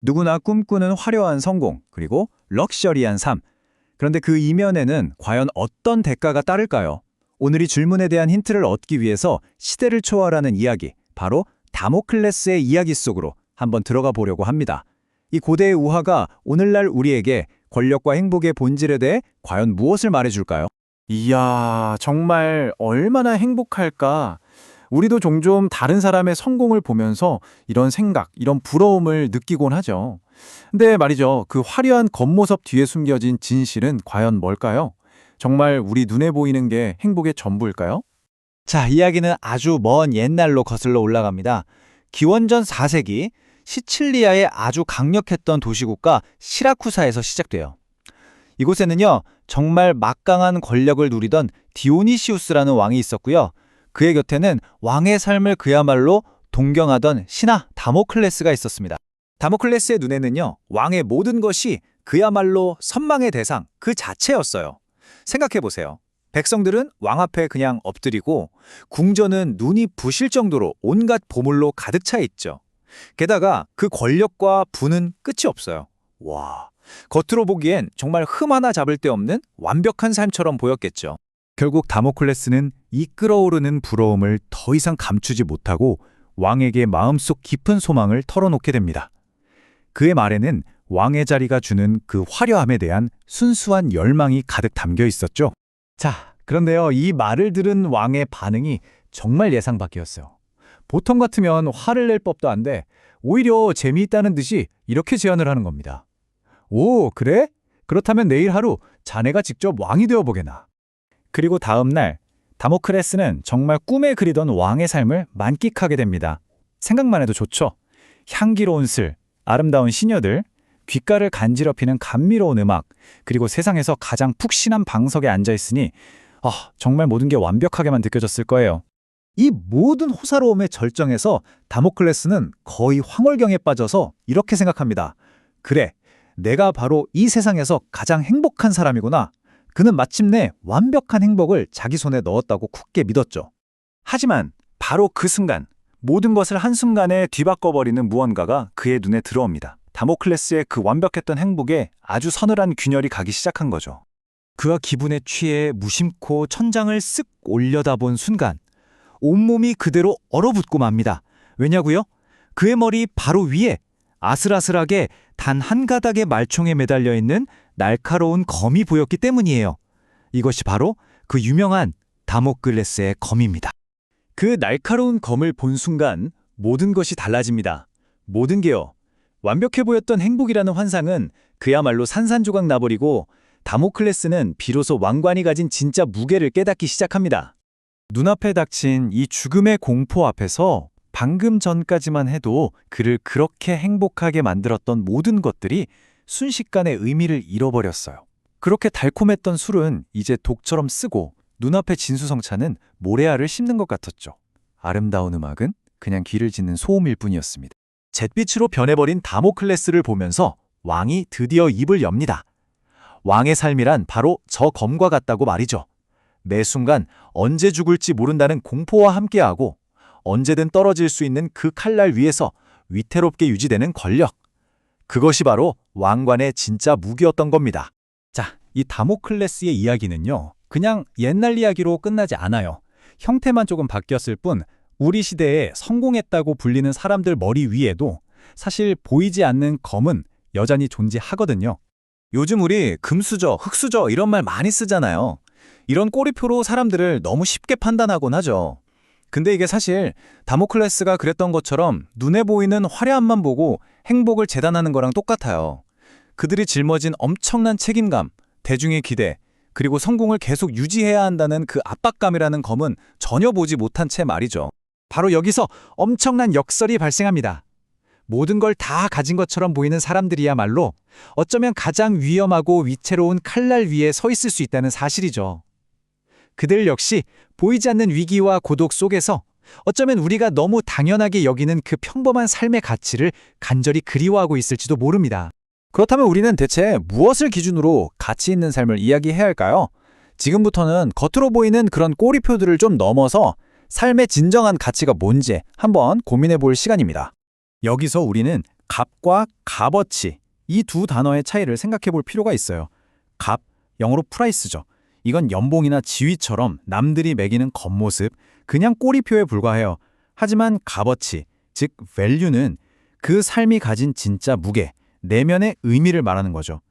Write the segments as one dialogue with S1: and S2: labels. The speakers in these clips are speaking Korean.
S1: 누구나 꿈꾸는 화려한 성공, 그리고 럭셔리한 삶. 그런데 그 이면에는 과연 어떤 대가가 따를까요? 오늘 이 질문에 대한 힌트를 얻기 위해서 시대를 초월하는 이야기, 바로 다모클레스의 이야기 속으로 한번 들어가 보려고 합니다. 이 고대의 우화가 오늘날 우리에게 권력과 행복의 본질에 대해 과연 무엇을 말해줄까요?
S2: 이야, 정말 얼마나 행복할까? 우리도 종종 다른 사람의 성공을 보면서 이런 생각, 이런 부러움을 느끼곤 하죠. 근데 말이죠, 그 화려한 겉모습 뒤에 숨겨진 진실은 과연 뭘까요? 정말 우리 눈에 보이는 게 행복의 전부일까요?
S3: 자, 이야기는 아주 먼 옛날로 거슬러 올라갑니다. 기원전 4세기 시칠리아의 아주 강력했던 도시국가 시라쿠사에서 시작돼요. 이곳에는요, 정말 막강한 권력을 누리던 디오니시우스라는 왕이 있었고요. 그의 곁에는 왕의 삶을 그야말로 동경하던 신하 다모클레스가 있었습니다.
S1: 다모클레스의 눈에는요, 왕의 모든 것이 그야말로 선망의 대상 그 자체였어요. 생각해보세요. 백성들은 왕 앞에 그냥 엎드리고 궁전은 눈이 부실 정도로 온갖 보물로 가득 차 있죠. 게다가 그 권력과 부는 끝이 없어요. 와, 겉으로 보기엔 정말 흠 하나 잡을 데 없는 완벽한 삶처럼 보였겠죠.
S2: 결국 다모클레스는 이 끓어오르는 부러움을 더 이상 감추지 못하고 왕에게 마음속 깊은 소망을 털어놓게 됩니다. 그의 말에는 왕의 자리가 주는 그 화려함에 대한 순수한 열망이 가득 담겨 있었죠.
S3: 자, 그런데요, 이 말을 들은 왕의 반응이 정말 예상 밖이었어요. 보통 같으면 화를 낼 법도 한데 오히려 재미있다는 듯이 이렇게 제안을 하는 겁니다. 오, 그래? 그렇다면 내일 하루 자네가 직접 왕이 되어보게나.
S2: 그리고 다음 날 다모클레스는 정말 꿈에 그리던 왕의 삶을 만끽하게 됩니다. 생각만 해도 좋죠. 향기로운 슬, 아름다운 시녀들, 귓가를 간지럽히는 감미로운 음악, 그리고 세상에서 가장 푹신한 방석에 앉아있으니 정말 모든 게 완벽하게만 느껴졌을 거예요.
S3: 이 모든 호사로움의 절정에서 다모클레스는 거의 황홀경에 빠져서 이렇게 생각합니다. 그래, 내가 바로 이 세상에서 가장 행복한 사람이구나. 그는 마침내 완벽한 행복을 자기 손에 넣었다고 굳게 믿었죠.
S2: 하지만 바로 그 순간 모든 것을 한순간에 뒤바꿔버리는 무언가가 그의 눈에 들어옵니다. 다모클레스의 그 완벽했던 행복에 아주 서늘한 균열이 가기 시작한 거죠.
S3: 그가 기분에 취해 무심코 천장을 쓱 올려다본 순간 온몸이 그대로 얼어붙고 맙니다. 왜냐고요? 그의 머리 바로 위에 아슬아슬하게 단 한 가닥의 말총에 매달려 있는 날카로운 검이 보였기 때문이에요. 이것이 바로 그 유명한 다모클레스의 검입니다.
S1: 그 날카로운 검을 본 순간 모든 것이 달라집니다. 모든 게요. 완벽해 보였던 행복이라는 환상은 그야말로 산산조각 나버리고 다모클레스는 비로소 왕관이 가진 진짜 무게를 깨닫기 시작합니다.
S2: 눈앞에 닥친 이 죽음의 공포 앞에서 방금 전까지만 해도 그를 그렇게 행복하게 만들었던 모든 것들이 순식간에 의미를 잃어버렸어요. 그렇게 달콤했던 술은 이제 독처럼 쓰고 눈앞의 진수성찬은 모래알을 씹는 것 같았죠. 아름다운 음악은 그냥 귀를 짖는 소음일 뿐이었습니다.
S3: 잿빛으로 변해버린 다모클레스를 보면서 왕이 드디어 입을 엽니다. 왕의 삶이란 바로 저 검과 같다고 말이죠. 매 순간 언제 죽을지 모른다는 공포와 함께하고 언제든 떨어질 수 있는 그 칼날 위에서 위태롭게 유지되는 권력. 그것이 바로 왕관의 진짜 무기였던 겁니다.
S1: 자, 이 다모클레스의 이야기는요, 그냥 옛날 이야기로 끝나지 않아요. 형태만 조금 바뀌었을 뿐 우리 시대에 성공했다고 불리는 사람들 머리 위에도 사실 보이지 않는 검은 여전히 존재하거든요. 요즘 우리 금수저, 흑수저 이런 말 많이 쓰잖아요. 이런 꼬리표로 사람들을 너무 쉽게 판단하곤 하죠. 근데 이게 사실 다모클레스가 그랬던 것처럼 눈에 보이는 화려함만 보고 행복을 재단하는 거랑 똑같아요. 그들이 짊어진 엄청난 책임감, 대중의 기대, 그리고 성공을 계속 유지해야 한다는 그 압박감이라는 검은 전혀 보지 못한 채 말이죠. 바로 여기서 엄청난 역설이 발생합니다. 모든 걸 다 가진 것처럼 보이는 사람들이야말로 어쩌면 가장 위험하고 위태로운 칼날 위에 서 있을 수 있다는 사실이죠. 그들 역시 보이지 않는 위기와 고독 속에서 어쩌면 우리가 너무 당연하게 여기는 그 평범한 삶의 가치를 간절히 그리워하고 있을지도 모릅니다. 그렇다면 우리는 대체 무엇을 기준으로 가치 있는 삶을 이야기해야 할까요? 지금부터는 겉으로 보이는 그런 꼬리표들을 좀 넘어서 삶의 진정한 가치가 뭔지 한번 고민해 볼 시간입니다. 여기서 우리는 값과 값어치, 이 두 단어의 차이를 생각해 볼 필요가 있어요. 값, 영어로 프라이스죠. 이건 연봉이나 지위처럼 남들이 매기는 겉모습, 그냥 꼬리표에 불과해요. 하지만 값어치, 즉 value는 그 삶이 가진 진짜 무게, 내면의 의미를 말하는 거죠.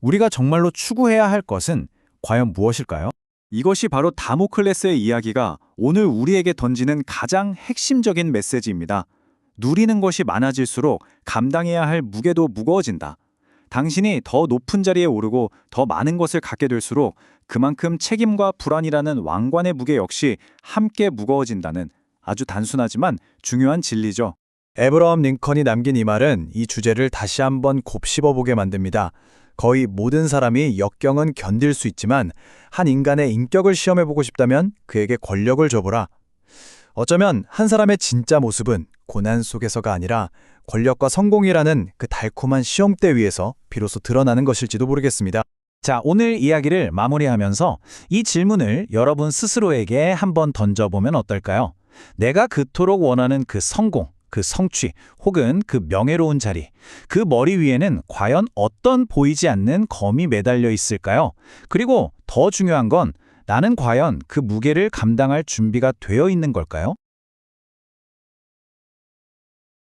S1: 우리가 정말로 추구해야 할 것은 과연 무엇일까요?
S2: 이것이 바로 다모클레스의 이야기가 오늘 우리에게 던지는 가장 핵심적인 메시지입니다. 누리는 것이 많아질수록 감당해야 할 무게도 무거워진다. 당신이 더 높은 자리에 오르고 더 많은 것을 갖게 될수록 그만큼 책임과 불안이라는 왕관의 무게 역시 함께 무거워진다는 아주 단순하지만 중요한 진리죠.
S1: 에브러함 링컨이 남긴 이 말은 이 주제를 다시 한번 곱씹어보게 만듭니다. 거의 모든 사람이 역경은 견딜 수 있지만 한 인간의 인격을 시험해보고 싶다면 그에게 권력을 줘보라. 어쩌면 한 사람의 진짜 모습은 고난 속에서가 아니라 권력과 성공이라는 그 달콤한 시험대 위에서 비로소 드러나는 것일지도 모르겠습니다. 자, 오늘 이야기를 마무리하면서 이 질문을 여러분 스스로에게 한번 던져보면 어떨까요? 내가 그토록 원하는 그 성공, 그 성취, 혹은 그 명예로운 자리, 그 머리 위에는 과연 어떤 보이지 않는 검이 매달려 있을까요? 그리고 더 중요한 건 나는 과연 그 무게를 감당할 준비가 되어 있는 걸까요?